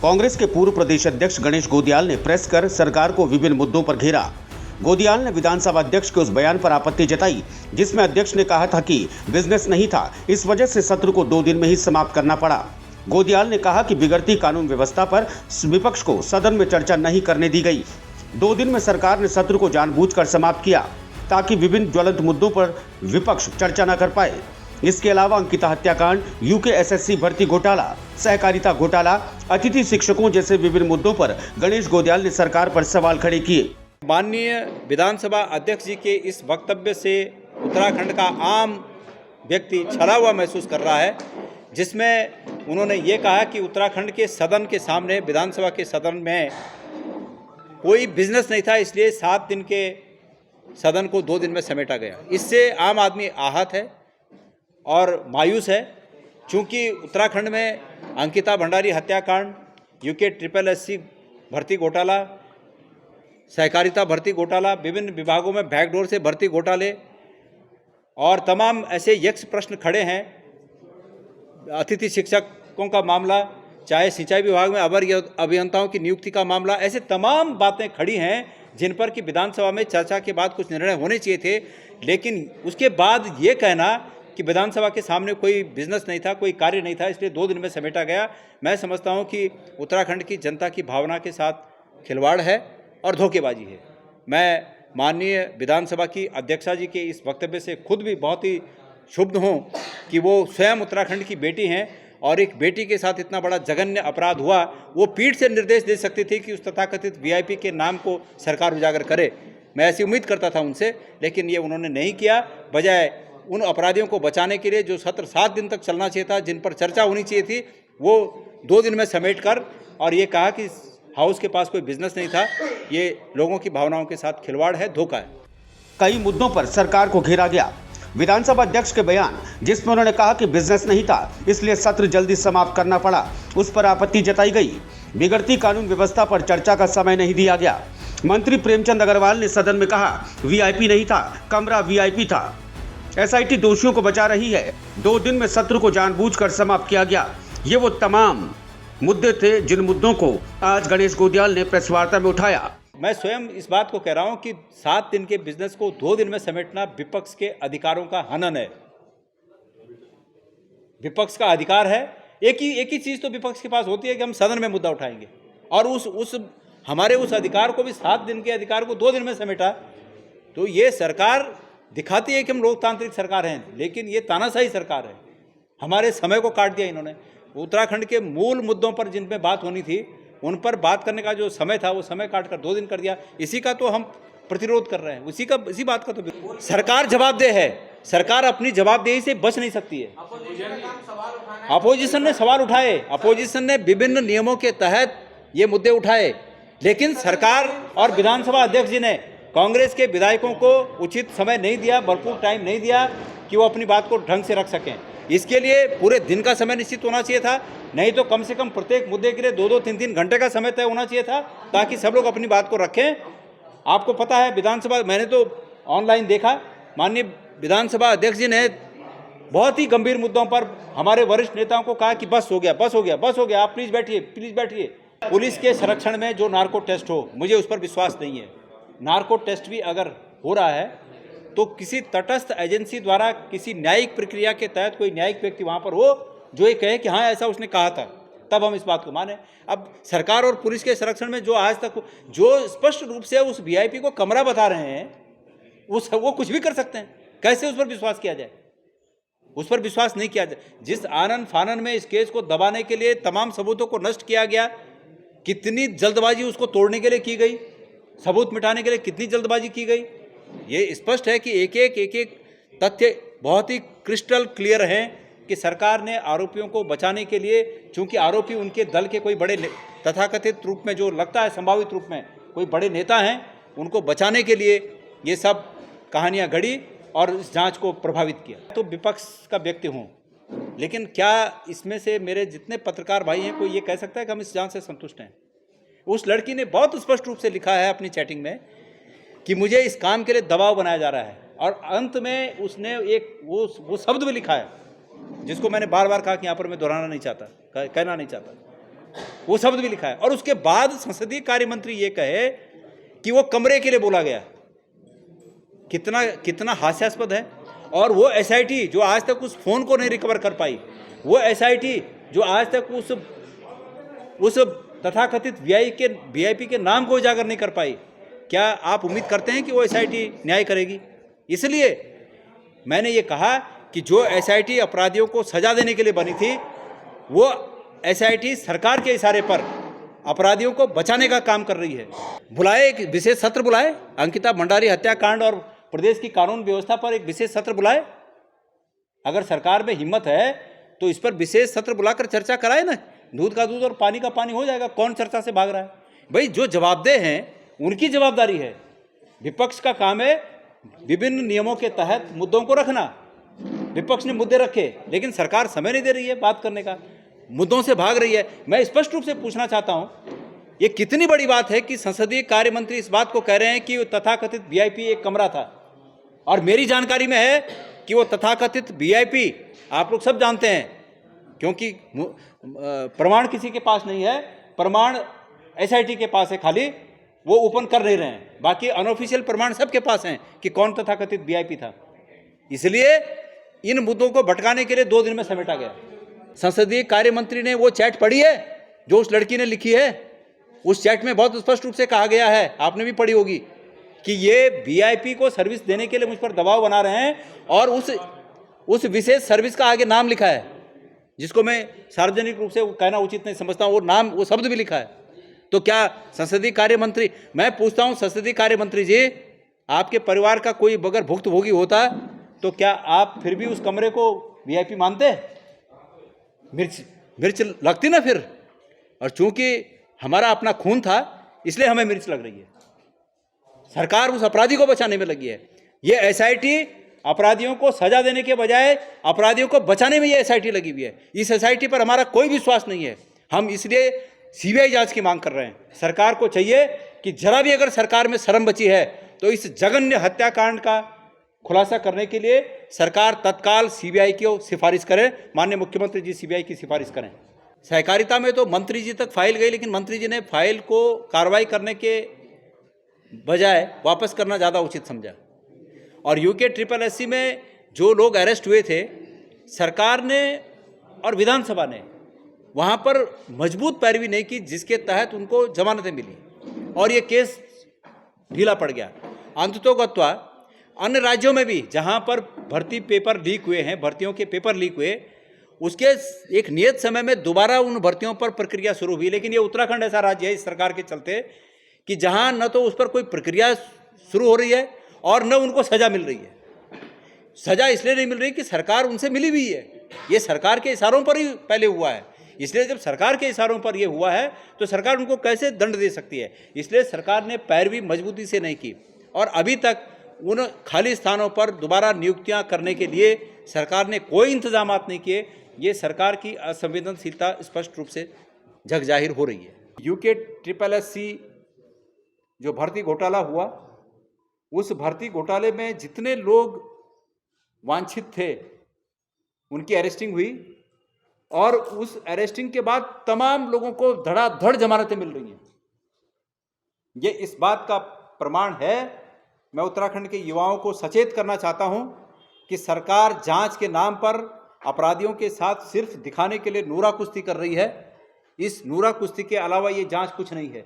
कांग्रेस के पूर्व प्रदेश अध्यक्ष गणेश गोदियाल ने प्रेस कर सरकार को विभिन्न मुद्दों पर घेरा। गोदियाल ने विधानसभा अध्यक्ष के उस बयान पर आपत्ति जताई जिसमें अध्यक्ष ने कहा था कि बिजनेस नहीं था, इस वजह से सत्र को 2 दिन में ही समाप्त करना पड़ा। गोदियाल ने कहा कि बिगड़ती कानून व्यवस्था पर विपक्ष को सदन में चर्चा नहीं करने दी गई। 2 दिन में सरकार ने सत्र को जानबूझकर समाप्त किया ताकि विभिन्न ज्वलंत मुद्दों पर विपक्ष चर्चा न कर पाए। इसके अलावा अंकिता हत्याकांड, यूकेएसएससी भर्ती घोटाला, सहकारिता घोटाला, अतिथि शिक्षकों जैसे विभिन्न मुद्दों पर गणेश गोदियाल ने सरकार पर सवाल खड़े किए। माननीय विधानसभा अध्यक्ष जी के इस वक्तव्य से उत्तराखंड का आम व्यक्ति छला हुआ महसूस कर रहा है, जिसमें उन्होंने ये कहा कि उत्तराखंड के सदन के सामने, विधानसभा के सदन में कोई बिजनेस नहीं था, इसलिए 7 दिन के सदन को 2 दिन में समेटा गया। इससे आम आदमी आहत है और मायूस है, क्योंकि उत्तराखंड में अंकिता भंडारी हत्याकांड, यूकेएसएससी भर्ती घोटाला, सहकारिता भर्ती घोटाला, विभिन्न विभागों में बैकडोर से भर्ती घोटाले और तमाम ऐसे यक्ष प्रश्न खड़े हैं। अतिथि शिक्षकों का मामला, चाहे सिंचाई विभाग में अवर अभियंताओं की नियुक्ति का मामला, ऐसे तमाम बातें खड़ी हैं जिन पर कि विधानसभा में चर्चा के बाद कुछ निर्णय होने चाहिए थे। लेकिन उसके बाद ये कहना कि विधानसभा के सामने कोई बिजनेस नहीं था, कोई कार्य नहीं था, इसलिए 2 दिन में समेटा गया, मैं समझता हूँ कि उत्तराखंड की जनता की भावना के साथ खिलवाड़ है और धोखेबाजी है। मैं माननीय विधानसभा की अध्यक्षा जी के इस वक्तव्य से खुद भी बहुत ही क्षुब्ध हूँ कि वो स्वयं उत्तराखंड की बेटी हैं और एक बेटी के साथ इतना बड़ा जघन्य अपराध हुआ, वो पीठ से निर्देश दे सकती थी कि उस तथाकथित वीआईपी के नाम को सरकार उजागर करे। मैं ऐसी उम्मीद करता था उनसे, लेकिन ये उन्होंने नहीं किया। बजाय उन अपराधियों को बचाने के लिए जो सत्र 7 दिन तक चलना चाहिए था, जिन पर चर्चा होनी चाहिए थी, वो 2 दिन में समेट कर और ये कहा कि हाउस के पास कोई बिजनेस नहीं था, ये लोगों की भावनाओं के साथ खिलवाड़ है, धोखा है। कई मुद्दों पर सरकार को घेरा गया। विधानसभा अध्यक्ष के बयान जिसमें उन्होंने कहा कि बिजनेस नहीं था, इसलिए सत्र जल्दी समाप्त करना पड़ा, उस पर आपत्ति जताई गई। बिगड़ती कानून व्यवस्था पर चर्चा का समय नहीं दिया गया। मंत्री प्रेमचंद अग्रवाल ने सदन में कहा वीआईपी नहीं था, कमरा वीआईपी था। एसआईटी दोषियों को बचा रही है। 2 दिन में सत्र को जानबूझकर समाप्त किया गया। ये वो तमाम मुद्दे थे जिन मुद्दों को आज गणेश गोदियाल ने प्रेस वार्ता में उठाया। मैं स्वयं इस बात को कह रहा हूं कि 7 दिन के बिजनेस को 2 दिन में समेटना विपक्ष के अधिकारों का हनन है। विपक्ष का अधिकार है। एक ही चीज तो विपक्ष के पास होती है कि हम सदन में मुद्दा उठाएंगे, और हमारे उस अधिकार को भी 7 दिन के अधिकार को 2 दिन में समेटा। तो ये सरकार दिखाती है कि हम लोकतांत्रिक सरकार हैं, लेकिन ये तानाशाही सरकार है। हमारे समय को काट दिया इन्होंने। उत्तराखंड के मूल मुद्दों पर जिन पे बात होनी थी, उन पर बात करने का जो समय था, वो समय काट कर 2 दिन कर दिया। इसी का तो हम प्रतिरोध कर रहे हैं। इसी बात का तो सरकार जवाबदेह है। सरकार अपनी जवाबदेही से बच नहीं सकती है। अपोजिशन ने सवाल उठाए, अपोजिशन ने विभिन्न नियमों के तहत ये मुद्दे उठाए, लेकिन सरकार और विधानसभा अध्यक्ष जी ने कांग्रेस के विधायकों को उचित समय नहीं दिया, भरपूर टाइम नहीं दिया कि वो अपनी बात को ढंग से रख सकें। इसके लिए पूरे दिन का समय निश्चित होना चाहिए था, नहीं तो कम से कम प्रत्येक मुद्दे के लिए 2-2, 3-3 घंटे का समय तय होना चाहिए था, ताकि सब लोग अपनी बात को रखें। आपको पता है विधानसभा, मैंने तो ऑनलाइन देखा, माननीय विधानसभा अध्यक्ष जी ने बहुत ही गंभीर मुद्दों पर हमारे वरिष्ठ नेताओं को कहा कि बस हो गया, बस हो गया, बस हो गया, आप प्लीज़ बैठिए, प्लीज़ बैठिए। पुलिस के संरक्षण में जो नार्को टेस्ट हो, मुझे उस पर विश्वास नहीं है। नार्को टेस्ट भी अगर हो रहा है तो किसी तटस्थ एजेंसी द्वारा, किसी न्यायिक प्रक्रिया के तहत कोई न्यायिक व्यक्ति वहाँ पर हो जो ये कहे कि हाँ ऐसा उसने कहा था, तब हम इस बात को माने। अब सरकार और पुलिस के संरक्षण में जो आज तक जो स्पष्ट रूप से उस वीआईपी को कमरा बता रहे हैं, वो कुछ भी कर सकते हैं। कैसे उस पर विश्वास किया जाए? उस पर विश्वास नहीं किया जाए। जिस आनन फानन में इस केस को दबाने के लिए तमाम सबूतों को नष्ट किया गया, कितनी जल्दबाजी उसको तोड़ने के लिए की गई, सबूत मिटाने के लिए कितनी जल्दबाजी की गई, ये स्पष्ट है कि एक एक तथ्य बहुत ही क्रिस्टल क्लियर हैं कि सरकार ने आरोपियों को बचाने के लिए, चूंकि आरोपी उनके दल के कोई बड़े तथाकथित रूप में, जो लगता है संभावित रूप में कोई बड़े नेता हैं, उनको बचाने के लिए ये सब कहानियां गढ़ी और इस जांच को प्रभावित किया। तो विपक्ष का व्यक्ति हूँ, लेकिन क्या इसमें से मेरे जितने पत्रकार भाई हैं, कोई ये कह सकता है कि हम इस जांच से संतुष्ट हैं? उस लड़की ने बहुत स्पष्ट रूप से लिखा है अपनी चैटिंग में कि मुझे इस काम के लिए दबाव बनाया जा रहा है, और अंत में उसने एक वो शब्द भी लिखा है जिसको मैंने बार बार कहा कि यहाँ पर मैं दोहराना नहीं चाहता, कहना नहीं चाहता। वो शब्द भी लिखा है। और उसके बाद संसदीय कार्य मंत्री ये कहे कि वो कमरे के लिए बोला गया, कितना कितना हास्यास्पद है। और वो एसआईटी जो आज तक उस फोन को नहीं रिकवर कर पाई, वो एसआईटी जो आज तक उस तथाकथित वीआईपी के नाम को उजागर नहीं कर पाई, क्या आप उम्मीद करते हैं कि वो एसआईटी न्याय करेगी? इसलिए मैंने ये कहा कि जो एसआईटी अपराधियों को सजा देने के लिए बनी थी, वो एसआईटी सरकार के इशारे पर अपराधियों को बचाने का काम कर रही है। बुलाए, एक विशेष सत्र बुलाए, अंकिता भंडारी हत्याकांड और प्रदेश की कानून व्यवस्था पर एक विशेष सत्र बुलाए। अगर सरकार में हिम्मत है तो इस पर विशेष सत्र बुलाकर चर्चा कराए ना, दूध का दूध और पानी का पानी हो जाएगा। कौन चर्चा से भाग रहा है? भाई जो जवाबदेह हैं उनकी जवाबदारी है। विपक्ष का काम है विभिन्न नियमों के तहत मुद्दों को रखना। विपक्ष ने मुद्दे रखे, लेकिन सरकार समय नहीं दे रही है बात करने का, मुद्दों से भाग रही है। मैं स्पष्ट रूप से पूछना चाहता हूं, ये कितनी बड़ी बात है कि संसदीय कार्य मंत्री इस बात को कह रहे हैं कि वो तथाकथित वीआईपी एक कमरा था, और मेरी जानकारी में है कि वो तथाकथित वीआईपी आप लोग सब जानते हैं, क्योंकि प्रमाण किसी के पास नहीं है, प्रमाण एसआईटी के पास है, खाली वो ओपन कर नहीं रहे हैं। बाकी अनऑफिशियल प्रमाण सबके पास हैं कि कौन तथाकथित वीआईपी था। इसलिए इन मुद्दों को भटकाने के लिए 2 दिन में समेटा गया। संसदीय कार्य मंत्री ने वो चैट पढ़ी है जो उस लड़की ने लिखी है? उस चैट में बहुत स्पष्ट रूप से कहा गया है, आपने भी पढ़ी होगी, कि ये वीआईपी को सर्विस देने के लिए मुझ पर दबाव बना रहे हैं, और उस विशेष सर्विस का आगे नाम लिखा है, जिसको मैं सार्वजनिक रूप से कहना उचित नहीं समझता हूं, वो नाम, वो शब्द भी लिखा है। तो क्या संसदीय कार्य मंत्री, मैं पूछता हूं संसदीय कार्य मंत्री जी, आपके परिवार का कोई अगर भुक्तभोगी होता तो क्या आप फिर भी उस कमरे को वीआईपी मानते? मिर्च लगती ना फिर। और चूंकि हमारा अपना खून था इसलिए हमें मिर्च लग रही है। सरकार उस अपराधी को बचाने में लगी है। ये एसआईटी अपराधियों को सजा देने के बजाय अपराधियों को बचाने में ये एसआईटी लगी हुई है। इस एसआईटी पर हमारा कोई विश्वास नहीं है। हम इसलिए सीबीआई जांच की मांग कर रहे हैं। सरकार को चाहिए कि जरा भी अगर सरकार में शर्म बची है तो इस जघन्य हत्याकांड का खुलासा करने के लिए सरकार तत्काल सीबीआई की सिफारिश करे। माननीय मुख्यमंत्री जी सीबीआई की सिफारिश करें। सहकारिता में तो मंत्री जी तक फाइल गई, लेकिन मंत्री जी ने फाइल को कार्रवाई करने के बजाय वापस करना ज़्यादा उचित समझा। और यूके SSS में जो लोग अरेस्ट हुए थे, सरकार ने और विधानसभा ने वहाँ पर मजबूत पैरवी नहीं की, जिसके तहत उनको जमानतें मिली और ये केस ढीला पड़ गया। अंततोगत्वा अन्य राज्यों में भी जहाँ पर भर्ती पेपर लीक हुए हैं, भर्तियों के पेपर लीक हुए, उसके एक नियत समय में दोबारा उन भर्तियों पर प्रक्रिया शुरू हुई। लेकिन ये उत्तराखंड ऐसा राज्य है इस सरकार के चलते कि जहाँ न तो उस पर कोई प्रक्रिया शुरू हो रही है और न उनको सजा मिल रही है। सजा इसलिए नहीं मिल रही कि सरकार उनसे मिली हुई है, ये सरकार के इशारों पर ही पहले हुआ है। इसलिए जब सरकार के इशारों पर ये हुआ है तो सरकार उनको कैसे दंड दे सकती है? इसलिए सरकार ने पैरवी मजबूती से नहीं की और अभी तक उन खाली स्थानों पर दोबारा नियुक्तियां करने के लिए सरकार ने कोई इंतजामात नहीं किए। ये सरकार की असंवेदनशीलता स्पष्ट रूप से जग जाहिर हो रही है। यूके SSS जो भर्ती घोटाला हुआ, उस भर्ती घोटाले में जितने लोग वांछित थे उनकी अरेस्टिंग हुई और उस अरेस्टिंग के बाद तमाम लोगों को धड़ाधड़ जमानतें मिल रही हैं। ये इस बात का प्रमाण है। मैं उत्तराखंड के युवाओं को सचेत करना चाहता हूं कि सरकार जांच के नाम पर अपराधियों के साथ सिर्फ दिखाने के लिए नूरा कुश्ती कर रही है। इस नूरा कुश्ती के अलावा ये जांच कुछ नहीं है।